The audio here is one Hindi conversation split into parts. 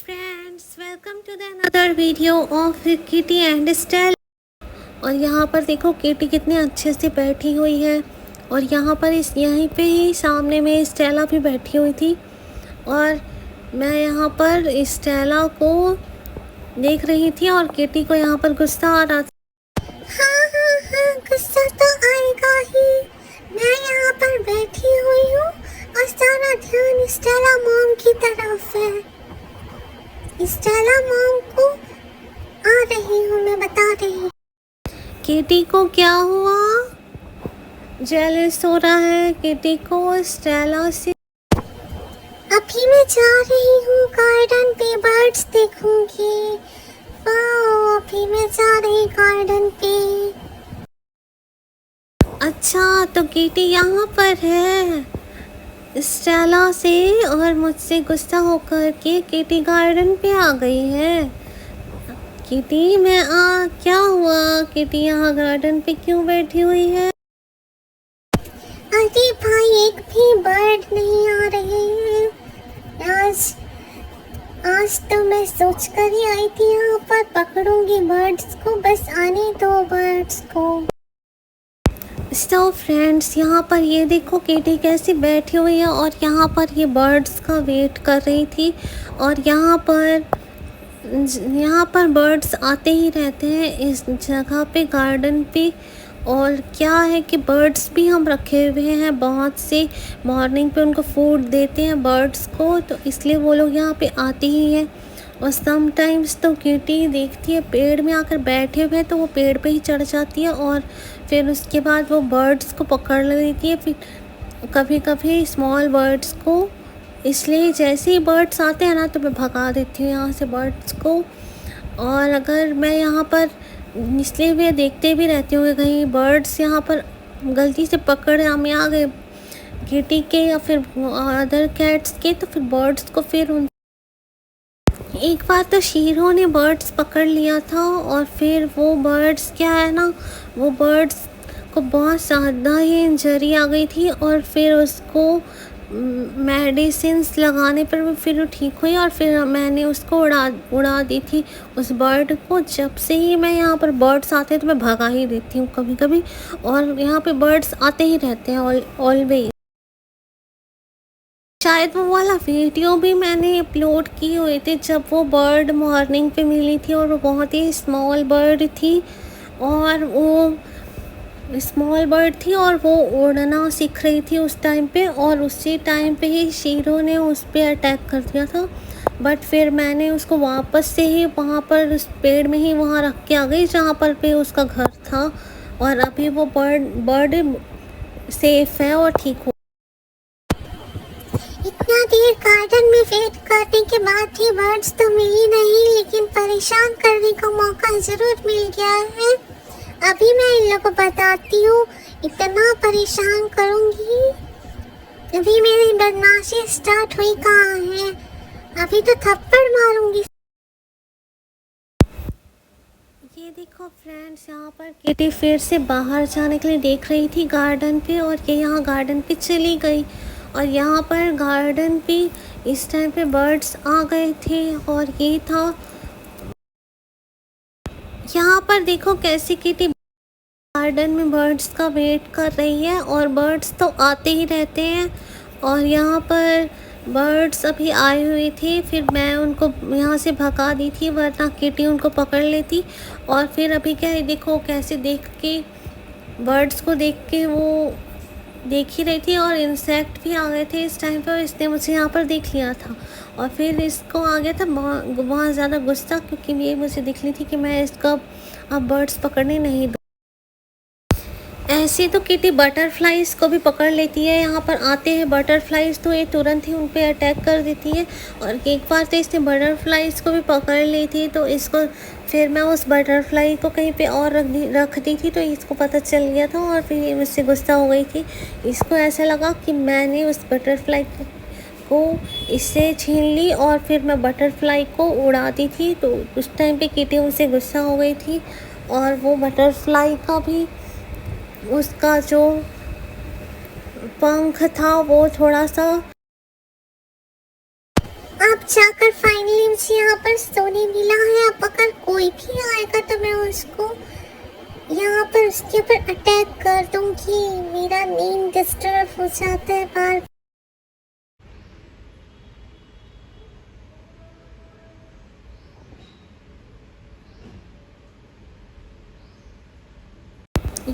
Friends, welcome to the another video of Kitty and Stella. और यहाँ पर देखो किटी कितने अच्छे से बैठी हुई है। और यहाँ पर यहीं पे ही सामने में स्टेला भी बैठी हुई थी। और मैं यहाँ पर स्टेला को देख रही थी और किटी को यहाँ पर गुस्सा आ रहा था। हाँ, गुस्सा तो आएगा ही। मैं यहाँ पर बैठी हुई हूँ और सारा ध्यान स्टेला मॉम की तरफ है। स्टेला मॉम को आ रही हूँ, मैं बता रही हूँ। किटी को क्या हुआ? जेलस हो रहा है किटी को स्टेला से। अभी मैं जा रही हूँ गार्डन पे, बर्ड्स देखूंगी। वाह, अभी मैं जा रही गार्डन पे। अच्छा, तो किटी यहाँ पर है स्टेला से और मुझसे गुस्सा होकर के किटी गार्डन पे आ गई है। किटी क्या हुआ? किटी यहाँ गार्डन पे क्यों बैठी हुई है? अरे भाई, एक भी बर्ड नहीं आ रहे हैं। आज तो मैं सोच कर ही आई थी यहाँ पर पकड़ूंगी बर्ड्स को, बस आने दो बर्ड्स को। तो फ्रेंड्स, यहाँ पर ये देखो किटी कैसी बैठी हुई है और यहाँ पर ये बर्ड्स का वेट कर रही थी। और यहाँ पर बर्ड्स आते ही रहते हैं इस जगह पे, गार्डन पे। और क्या है कि बर्ड्स भी हम रखे हुए हैं बहुत से, मॉर्निंग पे उनको फूड देते हैं बर्ड्स को, तो इसलिए वो लोग यहाँ पे आते ही हैं। और समटाइम्स तो किटी देखती है पेड़ में आकर बैठे हुए तो वो पेड़ पे ही चढ़ जाती है और फिर उसके बाद वो बर्ड्स को पकड़ लेती है, फिर कभी कभी स्मॉल बर्ड्स को। इसलिए जैसे ही बर्ड्स आते हैं ना तो मैं भगा देती हूँ यहाँ से बर्ड्स को। और अगर मैं यहाँ पर इसलिए भी देखते भी रहती हूँ कि कहीं बर्ड्स यहाँ पर गलती से पकड़ हमें आ गए किटी के या फिर अदर कैट्स के, तो फिर बर्ड्स को फिर उन एक बार तो शीरों ने बर्ड्स पकड़ लिया था और फिर वो बर्ड्स क्या है ना, वो बर्ड्स को बहुत ज़्यादा ही इंजरी आ गई थी और फिर उसको मेडिसिन्स लगाने पर भी फिर वो ठीक हुई और फिर मैंने उसको उड़ा दी थी उस बर्ड को। जब से ही मैं यहाँ पर बर्ड्स आते हैं तो मैं भगा ही देती हूँ कभी कभी, और यहाँ पे बर्ड्स आते ही रहते हैं ऑलवेज। शायद वो वाला वीडियो भी मैंने अपलोड किए हुए थे जब वो बर्ड मॉर्निंग पे मिली थी और वो बहुत ही स्मॉल बर्ड थी और वो उड़ना सीख रही थी उस टाइम पे, और उसी टाइम पे ही शेरों ने उस पर अटैक कर दिया था। बट फिर मैंने उसको वापस से ही वहाँ पर उस पेड़ में ही वहाँ रख के आ गई जहाँ पर पे उसका घर था, और अभी वो बर्ड सेफ है और ठीक हो। इतना देर गार्डन में वेट करने के बाद भी बर्ड्स तो मिली नहीं, लेकिन परेशान करने का मौका जरूर मिल गया है। अभी मैं इन लोगों को बताती हूँ, इतना परेशान करूँगी। अभी मेरी बदमाशी स्टार्ट हुई कहाँ है, अभी तो थप्पड़ मारूंगी। ये देखो फ्रेंड्स, यहाँ पर किटी फिर से बाहर जाने के लिए देख रही थी गार्डन पे, और ये यहाँ गार्डन पे चली गई। और यहाँ पर गार्डन पे इस टाइम पे बर्ड्स आ गए थे और ये था यहाँ पर देखो कैसे किटी गार्डन में बर्ड्स का वेट कर रही है, और बर्ड्स तो आते ही रहते हैं। और यहाँ पर बर्ड्स अभी आए हुए थे, फिर मैं उनको यहाँ से भगा दी थी वरना किटी उनको पकड़ लेती। और फिर अभी क्या है, देखो कैसे देख के बर्ड्स को देख के वो देख ही रही थी, और इंसेक्ट भी आ गए थे इस टाइम पर, इसने मुझे यहाँ पर देख लिया था। और फिर इसको आ गया था बहुत ज़्यादा गुस्सा, क्योंकि ये मुझे दिख ली थी कि मैं इसका अब बर्ड्स पकड़ने नहीं दूँ। ऐसे तो किटी बटरफ्लाइज को भी पकड़ लेती है, यहाँ पर आते हैं बटरफ्लाइज तो ये तुरंत ही उन पर अटैक कर देती है। और एक बार तो इसने बटरफ्लाइज को भी पकड़ ली थी, तो इसको फिर मैं उस बटरफ्लाई को कहीं पे और रख दी थी, तो इसको पता चल गया था और फिर ये मुझसे गुस्सा हो गई थी। इसको ऐसा लगा कि मैंने उस बटरफ्लाई को इससे छीन ली और फिर मैं बटरफ्लाई को उड़ा दी थी, तो उस टाइम पे किटी मुझसे गुस्सा हो गई थी। और वो बटरफ्लाई का भी उसका जो पंख था वो थोड़ा सा अब जाकर फाइनली मुझे यहाँ पर सोने मिला है। अब अगर कोई भी आएगा तो मैं उसको यहाँ पर उसके ऊपर अटैक कर दूंगी। मेरा नींद डिस्टर्ब हो जाता है बार।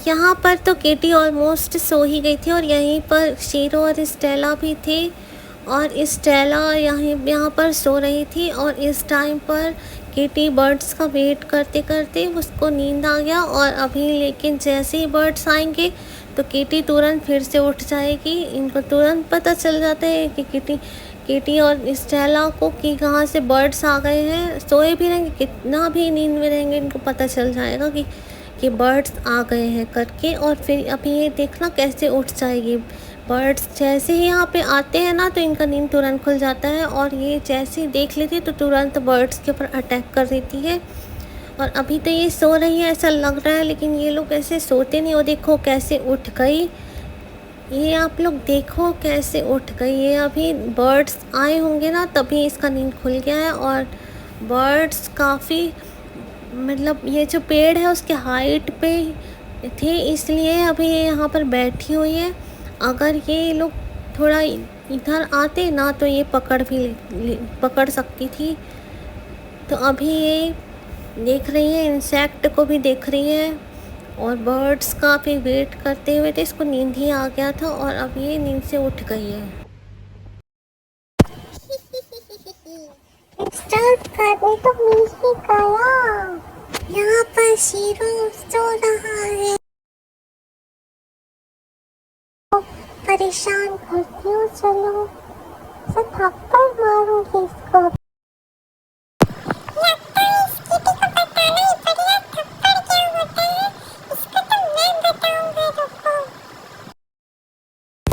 यहाँ पर तो केटी ऑलमोस्ट सो ही गई थी और यहीं पर शीरो और स्टेला भी थे और स्टेला यहाँ पर सो रही थी और इस टाइम पर केटी बर्ड्स का वेट करते करते उसको नींद आ गया। और अभी लेकिन जैसे ही बर्ड्स आएंगे तो केटी तुरंत फिर से उठ जाएगी। इनको तुरंत पता चल जाता है कि केटी और स्टेला को कि कहाँ से बर्ड्स आ गए हैं। सोए भी रहेंगे, कितना भी नींद में रहेंगे, इनको पता चल जाएगा कि बर्ड्स आ गए हैं करके। और फिर अभी ये देखना कैसे उठ जाएगी। बर्ड्स जैसे ही यहाँ पे आते हैं ना तो इनका नींद तुरंत खुल जाता है और ये जैसे ही देख लेती है तो तुरंत बर्ड्स के ऊपर अटैक कर देती है। और अभी तो ये सो रही है ऐसा लग रहा है, लेकिन ये लोग ऐसे सोते नहीं। वो देखो कैसे उठ गई, ये आप लोग देखो कैसे उठ गई। ये अभी बर्ड्स आए होंगे ना तभी इसका नींद खुल गया है। और बर्ड्स काफ़ी मतलब ये जो पेड़ है उसके हाइट पे थे, इसलिए अभी ये यहाँ पर बैठी हुई है। अगर ये लोग थोड़ा इधर आते ना तो ये पकड़ सकती थी। तो अभी ये देख रही है, इंसेक्ट को भी देख रही है और बर्ड्स का भी वेट करते हुए तो इसको नींद ही आ गया था और अब ये नींद से उठ गई है। डिस्टर्ब करने तो मिल ही गया। यहाँ पर शीरो सो रहा है। परेशान करती हूँ, चलो से थप्पड़ मारूंगी इसको। लगता है इस किटी को बताना ही पड़ेगा थप्पड़ क्या होता है। इसको तो मैं बताऊंगा, रुको।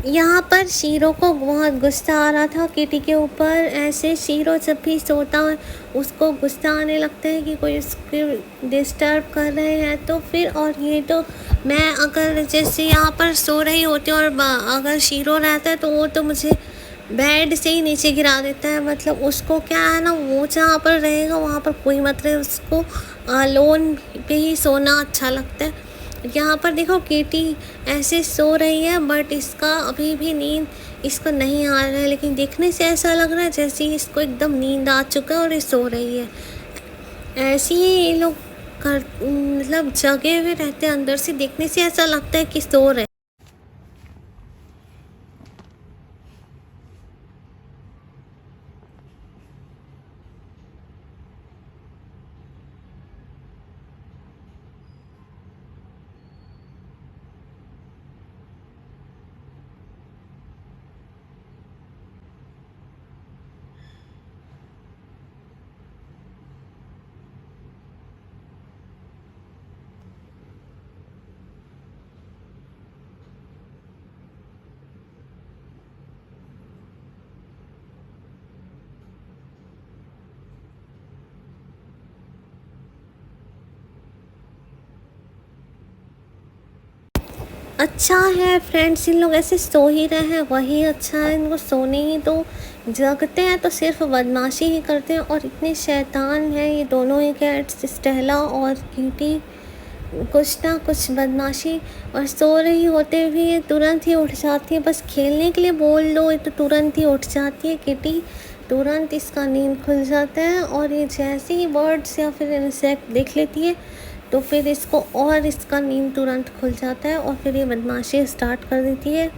यहाँ पर शीरो को बहुत गुस्सा आ रहा था किटी के ऊपर। ऐसे शीरो जब भी सोता है उसको गुस्सा आने लगता है कि कोई उसको डिस्टर्ब कर रहे हैं। तो फिर और ये तो मैं अगर जैसे यहाँ पर सो रही होती हूँ और अगर शीरो रहता है तो वो तो मुझे बेड से ही नीचे गिरा देता है। मतलब उसको क्या है ना, वो जहाँ पर रहेगा वहाँ पर कोई मत रहे, उसको लोन पे ही सोना अच्छा लगता है। यहाँ पर देखो केटी ऐसे सो रही है बट इसका अभी भी नींद इसको नहीं आ रहा है, लेकिन देखने से ऐसा लग रहा है जैसे इसको एकदम नींद आ चुका है और ये सो रही है। ऐसे ही ये लोग मतलब जगे हुए रहते हैं, अंदर से देखने से ऐसा लगता है कि सो रहे। अच्छा है फ्रेंड्स, इन लोग ऐसे सो ही रहे हैं वही अच्छा है। इनको सोने ही तो, जगते हैं तो सिर्फ बदमाशी ही करते हैं और इतने शैतान हैं ये दोनों ही कैट्स, स्टेला और क्यूटी। कुछ ना कुछ बदमाशी, और सो रही होते भी ये तुरंत ही उठ जाती है। बस खेलने के लिए बोल दो ये तो तुरंत ही उठ जाती है किटी। तुरंत इसका नींद खुल जाता है और ये जैसे ही बर्ड्स या फिर इंसेक्ट देख लेती है तो फिर इसको और इसका नींद तुरंत खुल जाता है और फिर ये बदमाशी स्टार्ट कर देती है।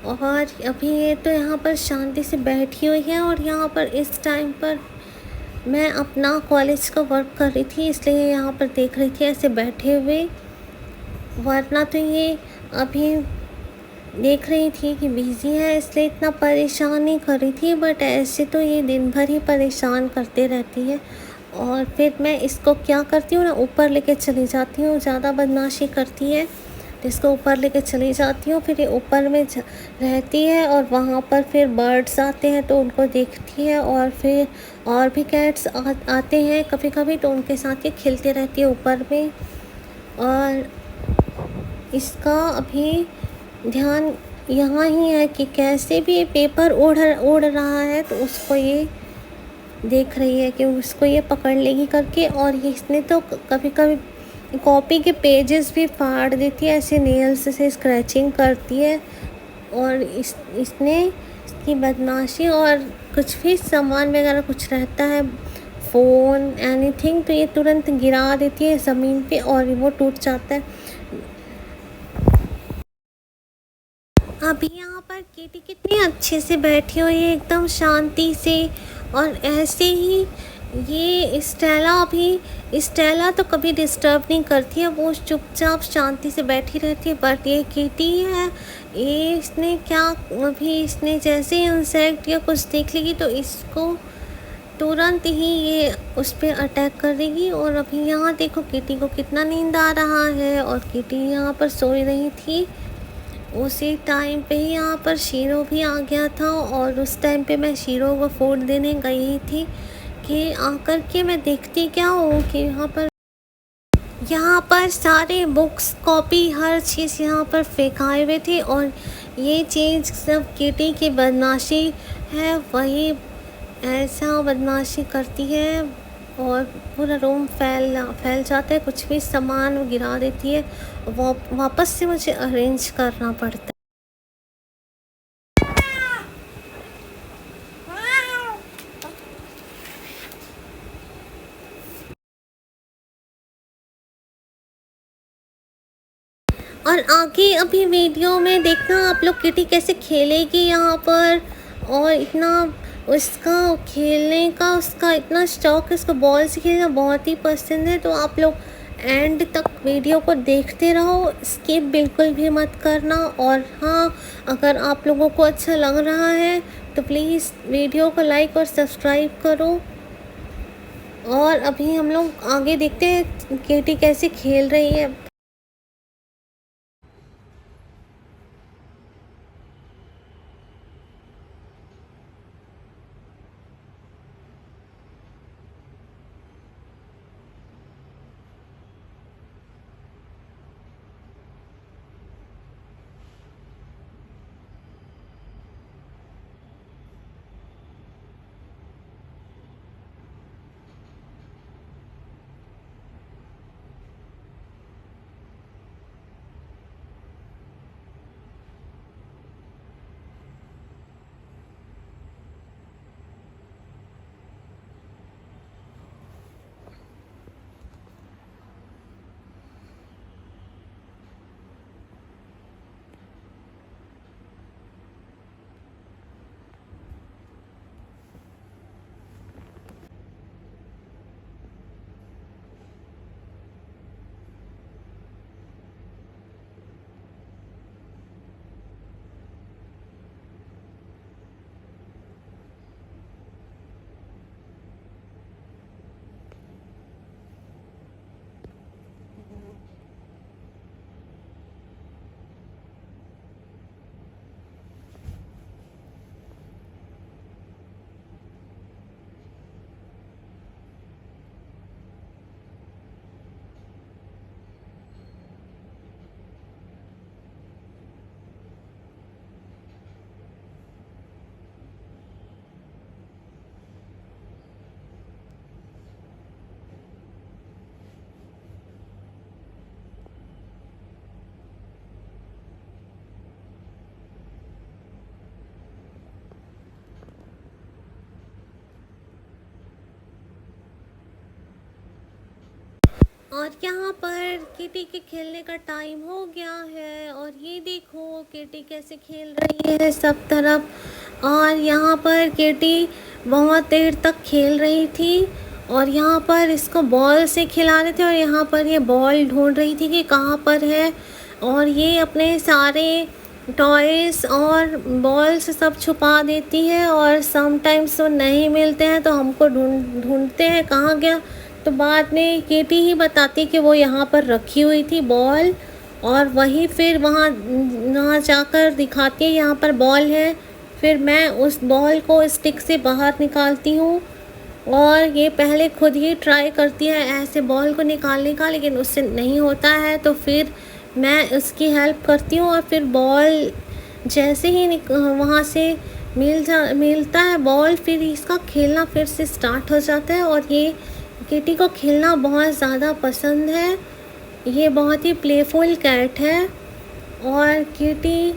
और अभी ये तो यहाँ पर शांति से बैठी हुई है और यहाँ पर इस टाइम पर मैं अपना कॉलेज का वर्क कर रही थी, इसलिए यहाँ पर देख रही थी ऐसे बैठे हुए। वरना तो ये अभी देख रही थी कि बिज़ी है इसलिए इतना परेशान नहीं कर रही थी, बट ऐसे तो ये दिन भर ही परेशान करते रहती है। और फिर मैं इसको क्या करती हूँ ना, ऊपर लेके चली जाती हूँ। ज़्यादा बदमाशी करती है तो इसको ऊपर लेके चली जाती हूँ। फिर ये ऊपर में रहती है और वहाँ पर फिर बर्ड्स आते हैं तो उनको देखती है और फिर और भी कैट्स आते हैं कभी कभी तो उनके साथ ये खेलते रहती है ऊपर में। और इसका अभी ध्यान यहाँ ही है कि कैसे भी पेपर उड़ रहा है तो उसको ये देख रही है कि उसको ये पकड़ लेगी करके। और ये इसने तो कभी कभी कॉपी के पेजेस भी फाड़ देती है, ऐसे नेल्स से स्क्रैचिंग करती है। और इसने इसकी बदमाशी, और कुछ भी सामान वगैरह कुछ रहता है, फ़ोन एनीथिंग, तो ये तुरंत गिरा देती है ज़मीन पे और वो टूट जाता है। अभी यहाँ पर किटी कितनी अच्छे से बैठी हुई है, एकदम शांति से। और ऐसे ही ये स्टेला तो कभी डिस्टर्ब नहीं करती है, वो चुपचाप शांति से बैठी रहती है। बट ये किटी है, ये इसने क्या, अभी इसने जैसे ही इंसेक्ट या कुछ देख लेगी तो इसको तुरंत ही ये उस पर अटैक करेगी। और अभी यहाँ देखो किटी को कितना नींद आ रहा है, और किटी यहाँ पर सो रही थी। उसी टाइम पे ही यहाँ पर शीरो भी आ गया था, और उस टाइम पे मैं शीरो को फूड देने गई थी कि आकर के मैं देखती क्या हूँ कि यहाँ पर सारे बुक्स, कॉपी, हर चीज़ यहाँ पर फेंकाए हुए थे। और ये चीज़ सब किटी की बदमाशी है, वही ऐसा बदमाशी करती है और पूरा रूम फैल जाता है, कुछ भी सामान वो गिरा देती है, वापस से मुझे अरेंज करना पड़ता है। और आगे अभी वीडियो में देखना आप लोग किटी कैसे खेलेगी यहाँ पर। और इतना उसका खेलने का उसका इतना शौक है, उसको बॉल से खेलना बहुत ही पसंद है। तो आप लोग एंड तक वीडियो को देखते रहो, स्किप बिल्कुल भी मत करना। और हाँ, अगर आप लोगों को अच्छा लग रहा है तो प्लीज़ वीडियो को लाइक और सब्सक्राइब करो। और अभी हम लोग आगे देखते हैं किटी कैसे खेल रही है। और यहाँ पर किटी के खेलने का टाइम हो गया है। और ये देखो किटी कैसे खेल रही है सब तरफ। और यहाँ पर किटी बहुत देर तक खेल रही थी, और यहाँ पर इसको बॉल से खिला रहे थे, और यहाँ पर ये बॉल ढूंढ रही थी कि कहाँ पर है। और ये अपने सारे टॉयज़ और बॉल्स सब छुपा देती है, और समटाइम्स वो नहीं मिलते हैं तो हमको ढूंढते हैं कहाँ गया। तो बाद में किटी ही बताती कि वो यहाँ पर रखी हुई थी बॉल, और वही फिर वहाँ जाकर दिखाती है यहाँ पर बॉल है। फिर मैं उस बॉल को स्टिक से बाहर निकालती हूँ, और ये पहले खुद ही ट्राई करती है ऐसे बॉल को निकालने का, लेकिन उससे नहीं होता है। तो फिर मैं उसकी हेल्प करती हूँ, और फिर बॉल जैसे ही वहाँ से मिलता है बॉल, फिर इसका खेलना फिर से स्टार्ट हो जाता है। और ये किटी को खेलना बहुत ज़्यादा पसंद है। ये बहुत ही प्लेफुल कैट है। और किटी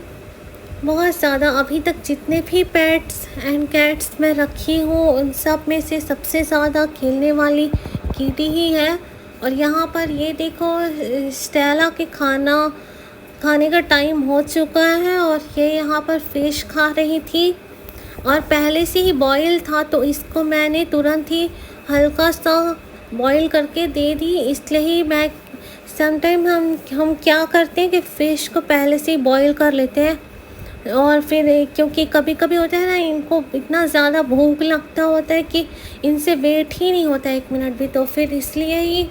बहुत ज़्यादा, अभी तक जितने भी पेट्स एंड कैट्स मैं रखी हूँ उन सब में से सबसे ज़्यादा खेलने वाली किटी ही है। और यहाँ पर ये देखो, स्टेला के खाने का टाइम हो चुका है और ये यहाँ पर फिश खा रही थी। और पहले से ही बॉयल था तो इसको मैंने तुरंत ही हल्का सा बॉईल करके दे दी। इसलिए ही मैं समटाइम हम क्या करते हैं कि फ़िश को पहले से ही बॉईल कर लेते हैं। और फिर क्योंकि कभी कभी होता है ना, इनको इतना ज़्यादा भूख लगता होता है कि इनसे वेट ही नहीं होता 1 मिनट भी, तो फिर इसलिए ही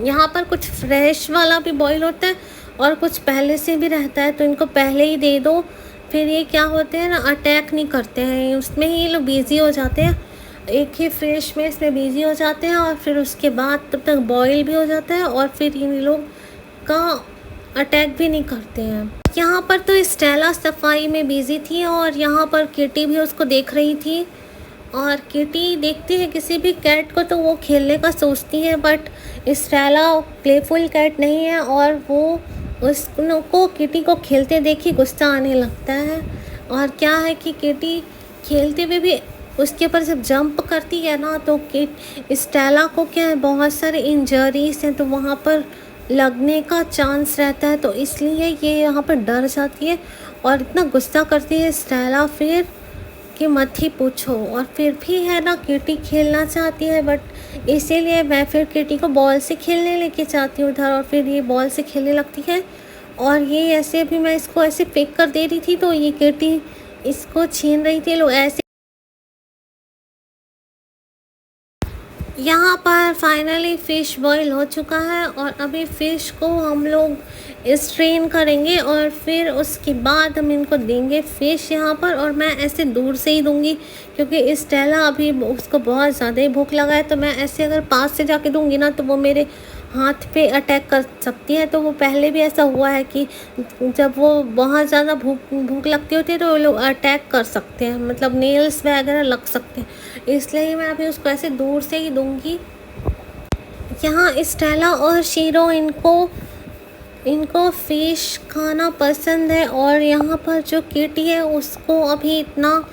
यहाँ पर कुछ फ्रेश वाला भी बॉईल होता है और कुछ पहले से भी रहता है, तो इनको पहले ही दे दो। फिर ये क्या होते हैं ना, अटैक नहीं करते हैं, उसमें ही ये लोग बिज़ी हो जाते हैं, एक ही फिश में इसमें बिज़ी हो जाते हैं। और फिर उसके बाद तब तक बॉईल भी हो जाता है और फिर इन लोग का अटैक भी नहीं करते हैं। यहाँ पर तो स्टेला सफाई में बिज़ी थी और यहाँ पर किटी भी उसको देख रही थी। और किटी देखती है किसी भी कैट को तो वो खेलने का सोचती है, बट स्टेला प्लेफुल कैट नहीं है और वो उसको किटी को खेलते देख ही गुस्सा आने लगता है। और क्या है कि किटी खेलते हुए भी उसके ऊपर जब जंप करती है ना, तो स्टेला को क्या है, बहुत सारे इंजरीज हैं तो वहाँ पर लगने का चांस रहता है, तो इसलिए ये यहाँ पर डर जाती है और इतना गुस्सा करती है स्टेला फिर कि मत ही पूछो। और फिर भी है ना, किटी खेलना चाहती है, बट इसीलिए मैं फिर किटी को बॉल से खेलने लेके जाती हूँ उधर, और फिर ये बॉल से खेलने लगती है। और ये ऐसे भी मैं इसको ऐसे फेंक कर दे रही थी तो ये किटी इसको छीन रही थी, लोग ऐसे। यहाँ पर फाइनली फ़िश बॉईल हो चुका है और अभी फ़िश को हम लोग स्ट्रेन करेंगे और फिर उसके बाद हम इनको देंगे फ़िश यहाँ पर। और मैं ऐसे दूर से ही दूंगी क्योंकि स्टेला अभी उसको बहुत ज़्यादा ही भूख लगा है, तो मैं ऐसे अगर पास से जाके दूंगी ना तो वो मेरे हाथ पे अटैक कर सकती है। तो वो पहले भी ऐसा हुआ है कि जब वो बहुत ज़्यादा भूख लगती होती है तो वो लोग अटैक कर सकते हैं, मतलब नेल्स वगैरह लग सकते हैं, इसलिए मैं अभी उसको ऐसे दूर से ही दूंगी। यहाँ स्टेला और शीरो इनको फ़िश खाना पसंद है और यहाँ पर जो किटी है उसको अभी इतना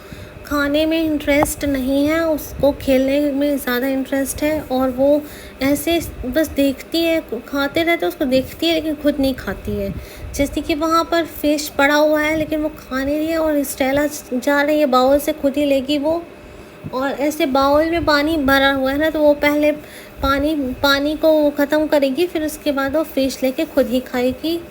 खाने में इंटरेस्ट नहीं है, उसको खेलने में ज़्यादा इंटरेस्ट है। और वो ऐसे बस देखती है, खाते रहते उसको देखती है लेकिन खुद नहीं खाती है। जैसे कि वहाँ पर फ़िश पड़ा हुआ है लेकिन वो खा नहीं रही है और स्टेला जा रही है बाउल से, खुद ही लेगी वो। और ऐसे बाउल में पानी भरा हुआ है ना, तो वो पहले पानी को ख़त्म करेगी, फिर उसके बाद वो फ़िश लेके खुद ही खाएगी।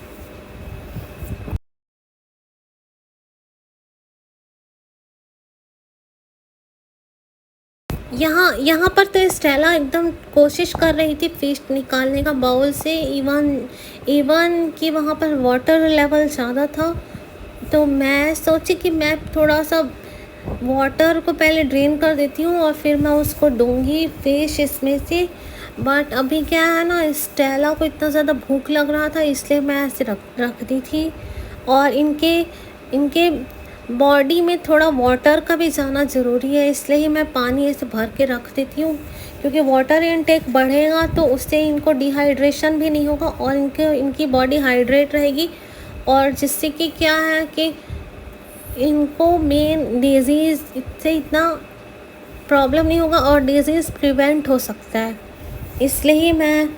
यहाँ पर तो स्टेला एकदम कोशिश कर रही थी फ़िश निकालने का बाउल से, इवन कि वहाँ पर वाटर लेवल ज़्यादा था, तो मैं सोची कि मैं थोड़ा सा वाटर को पहले ड्रेन कर देती हूँ और फिर मैं उसको दूंगी फ़िश इसमें से। बट अभी क्या है ना, स्टेला को इतना ज़्यादा भूख लग रहा था इसलिए मैं ऐसे रख दी थी। और इनके बॉडी में थोड़ा वाटर का भी जाना ज़रूरी है, इसलिए ही मैं पानी ऐसे भर के रख देती हूँ, क्योंकि वाटर इनटेक बढ़ेगा तो उससे इनको डिहाइड्रेशन भी नहीं होगा और इनकी बॉडी हाइड्रेट रहेगी। और जिससे कि क्या है कि इनको मेन डिजीज़ से इतना प्रॉब्लम नहीं होगा और डिजीज़ प्रिवेंट हो सकता है। इसलिए ही मैं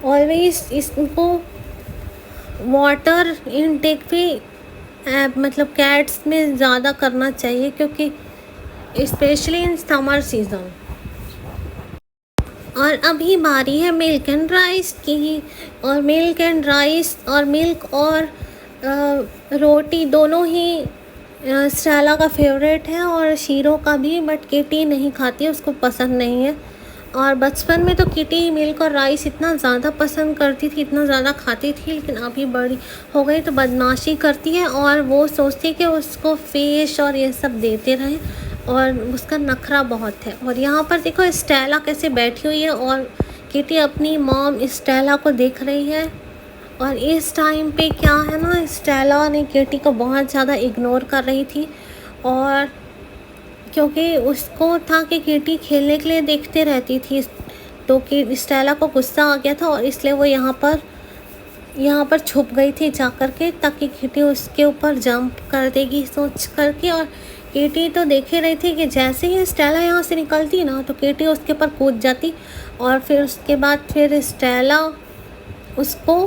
ऑलवेज़ इसको वाटर इनटेक भी मतलब कैट्स में ज़्यादा करना चाहिए, क्योंकि स्पेशली इन समर सीज़न। और अभी बारी है मिल्क एंड राइस की, और मिल्क एंड राइस और मिल्क और रोटी दोनों ही स्टेला का फेवरेट है और शीरो का भी, बट किटी नहीं खाती है, उसको पसंद नहीं है। और बचपन में तो किटी मिल्क और राइस इतना ज़्यादा पसंद करती थी, इतना ज़्यादा खाती थी, लेकिन अभी बड़ी हो गई तो बदमाशी करती है और वो सोचती है कि उसको फ़िश और ये सब देते रहें, और उसका नखरा बहुत है। और यहाँ पर देखो स्टेला कैसे बैठी हुई है और किटी अपनी मॉम स्टेला को देख रही है। और इस टाइम पे क्या है ना, स्टेला ने किटी को बहुत ज़्यादा इग्नोर कर रही थी और क्योंकि उसको था कि किटी खेलने के लिए देखते रहती थी, तो कि स्टेला को गुस्सा आ गया था और इसलिए वो यहाँ पर छुप गई थी जा कर के, ताकि किटी उसके ऊपर जंप कर देगी सोच करके। और किटी तो देख ही रही थी कि जैसे ही स्टेला यहाँ से निकलती ना तो किटी उसके ऊपर कूद जाती, और फिर उसके बाद फिर स्टेला उसको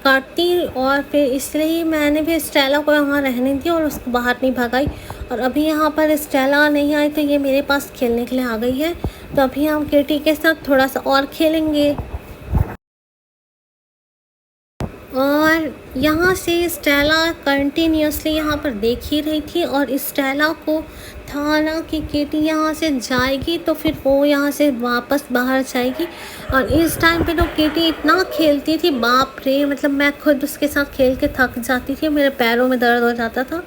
काटती। और फिर इसलिए ही मैंने भी स्टेला को यहाँ रहने दिया और उसको बाहर नहीं भगाई। और अभी यहाँ पर स्टेला नहीं आई तो ये मेरे पास खेलने के लिए आ गई है, तो अभी हम किटी के साथ थोड़ा सा और खेलेंगे। और यहाँ से स्टेला कंटिन्यूसली यहाँ पर देख ही रही थी, और स्टेला को था ना कि किटी यहाँ से जाएगी तो फिर वो यहाँ से वापस बाहर जाएगी। और इस टाइम पे तो किटी इतना खेलती थी, बाप रे, मतलब मैं खुद उसके साथ खेल के थक जाती थी, मेरे पैरों में दर्द हो जाता था।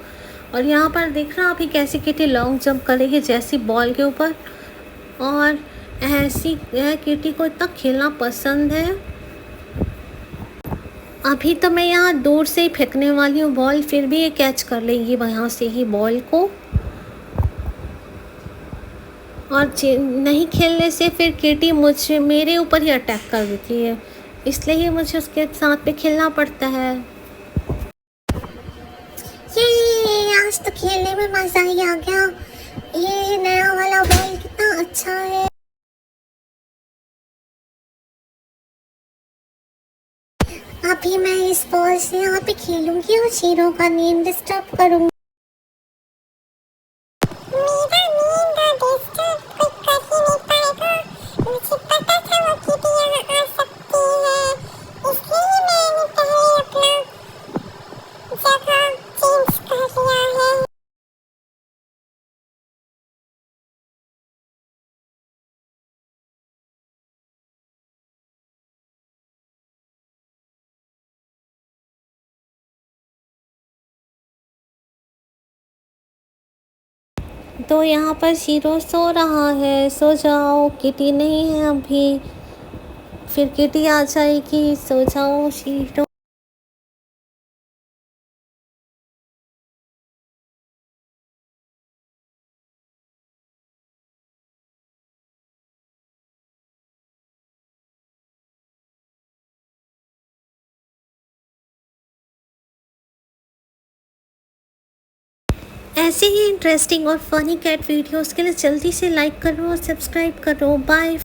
और यहाँ पर देख रहा अभी कैसी किटी लॉन्ग जंप करेगी जैसी बॉल के ऊपर, और ऐसी किटी को इतना खेलना पसंद है। अभी तो मैं यहाँ दूर से ही फेंकने वाली हूँ बॉल, फिर भी ये कैच कर लेगी यहाँ से ही बॉल को। और नहीं खेलने से फिर किटी मेरे ऊपर ही अटैक कर देती है, इसलिए ही मुझे उसके साथ पे खेलना पड़ता है। ये आज तो खेलने में मजा ही आ गया। ये नया वाला बॉल कितना अच्छा है। अभी मैं इस बॉल से यहाँ पे खेलूंगी और शेरों का नींद डिस्टर्ब करूंगी। मेरा नींद डिस्टर्ब कोई कर ही नहीं पाएगा। मुझे पता था वो किटी यहाँ आ सकती है, इसलिए मैंने पहले अपना जगह चेंज कर लिया है। तो यहाँ पर शीरो सो रहा है, सो जाओ, किटी नहीं है अभी, फिर किटी आ जाएगी, सो जाओ शीरो। ऐसे ही इंटरेस्टिंग और फनी कैट वीडियोस के लिए जल्दी से लाइक करो और सब्सक्राइब करो। बाय।